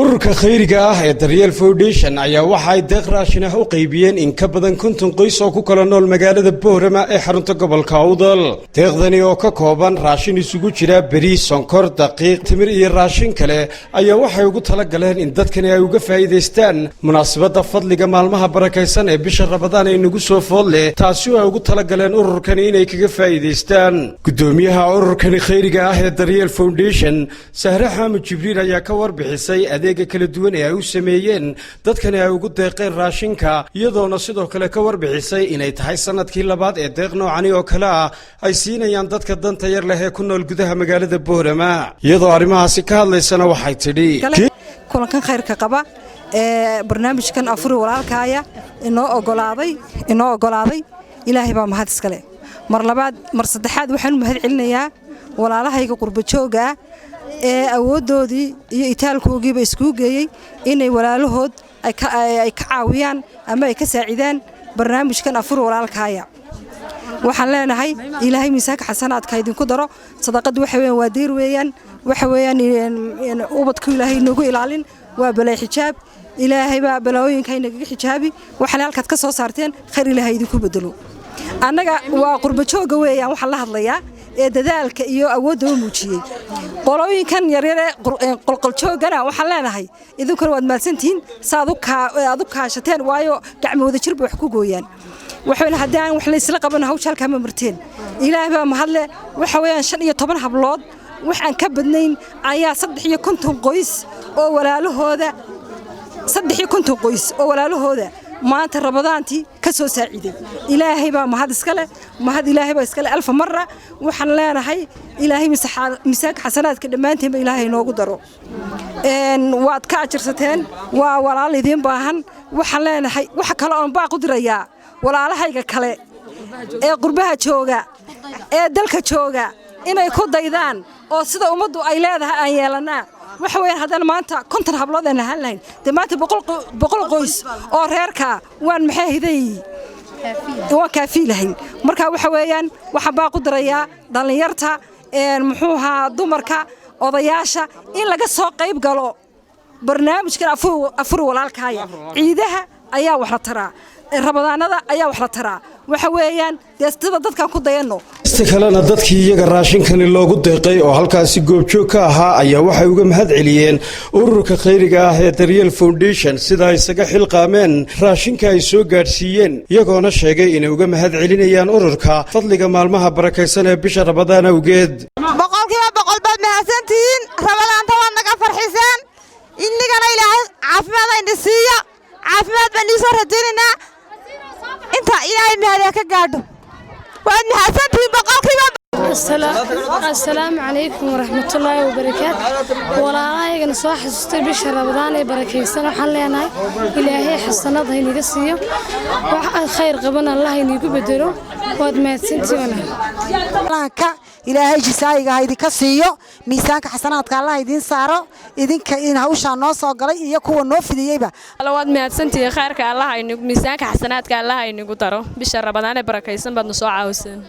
ururka khayriga ah ee Daryeel Foundation ayaa waxa ay deeq raashin ah u qaybiyeen in ka badan 50 qoys oo ku kala nool magaalada Boorama ee xarunta gobolka Awdal. Deeqdani oo ka kooban raashin isugu jira bariis, sonkor, daqiiq, timir iyo raashin kale ayaa waxay ugu tala galeen in dadkani ay uga faa'iideystaan munaasabada fadliga maalmaha barakaysan ee bisha Ramadaan ee nagu soo foodle, taasi oo ay ugu tala galeen ururkani inay kaga faa'iideystaan. Gudoomiyaha ururkani khayriga ah ee Daryeel Foundation, Sahra Xamed Jibriil ayaa ka warbixisay adeega kala duwan ee ay u sameeyeen dadkani ay ugu deeqeen raashinka, iyadoona sidoo kale ka warbixisay inay tahay sanadkii labaad ee deeq noocani oo kale ah ay siinayaan dadka danta yar leh ee ku nool gudaha magaalada Boorama. Iyadoo arrimahaasi ka hadlaysana waxay tidhi kulankan khayrka qaba ee barnaamijkan afur walaalkaaya inoo ogolaaday ilaahay baa mahad iska leh. mar labaad mar saddexaad waxaan u mahad celinayaa walaalahayga qurba jooga ee awoodoodii iyo itaalkoogiiba isku geeyay inay walaalahood ay ka caawiyaan ama ay ka saacidaan barnaamijkan afur walaalkaaya. waxaan leenahay ilaahay miisaanka xasanaadka idinku daro. sadaqadu waxa weeyaan waa deer weeyaan, waxa weeyaan ubadku ilaahay noogu ilaalin, waa balay xijaab, ilaahay baa balooyinka inaga xijaabi. waxaan halkaad ka soo saarteen khayr ilaahay idinku bedelo. annaga waa qurba jooga weeyaan, waxaan la hadlayaa ee dadaalka iyo awoodda u muujiyay qolooyinkan yaryar ee qolqol joogana. waxaan leenahay idinkuna waad maadsantihiin saad u kaashateen, waayo gacmooda jirba wax ku gooyaan. waxaan haddaan wax la isla qaban hawsha halka ma marteen. ilaahay baa mahadle. waxa weeyaan 15 hablood waxaan ka badnayn ayaa 350 qoys oo walaalahooda maanta Ramadaantii ka soo saaciday. ilaahay baa mahad iska leh, ilaahay baa iska leh alf marra. waxaan leenahay ilaahay miisaanka xasanaadka dhamaanteen ilaahay noogu daro. waad ka ajirsateen, waa walaal idin baahan. waxaan leenahay waxa kale oo baa qudirayaa walaalahayga kale ee qurbaha jooga ee dalka jooga inay ku daydaan oo sida ummaddu ay leedahay aan yeelanaa. waxa weeyaan haddana maanta 50 hablood aan lahaan lahayn, de maanta 100 qoys oo reerka waan maxay hiday waan kaafi lahayn. marka waxa weeyaan waxa baa qudirayaa dhalinyarta muxuuha dumarka odayaasha in laga soo qayb galo barnaamijkan afur walaalkaaya. ciidaha ayaa wax la taraa, Ramadaanada ayaa wax la taraa. waxa weeyaan deestada dadkan ku dayano. kalena dadkii iyaga raashinkani loogu deeqay oo halkaasi goobjoog ka ahaa ayaa waxay uga mahad celiyeen ururka khayriga ah ee Daryeel Foundation sida ay isaga xilqaameen raashinka ay soo gaarsiiyeen, iyagoona sheegay inay uga mahad celinayaan ururka fadliga maalmaha barakaysan ee bisha Ramadaan awgeed. boqolkiiba boqol baad mahadsantihiin. Ramadaanta waa naga farxiseen. innagana ilaahay caafimaad ayna siiyo, caafimaad baan isoo rajaynaa inta ilaahay mahad ka gaadho. waad mahadsantihiin boqolkiiba. السلام عليكم ورحمة الله وبركاته. والله soo xasuustay bisha Ramadaan ee barakeysan. waxaan leenahay ilaahay xasanad ha inaga siiyo, wax khayr qaban Allah inagu bedelo. waad mahadsantihiin. ilaahay jisaayiga ha idinka siiyo, miisaanka xasanaadka Allah idin saaro, idinka in hawsha noo soo galay iyo kuwa noo fidiyayba. waad mahadsantihiin. khayrka Allah inagu miisaanka xasanaadka Allah inagu daro. bisha Ramadaan ee barakeysan baad noo soo caawiseen.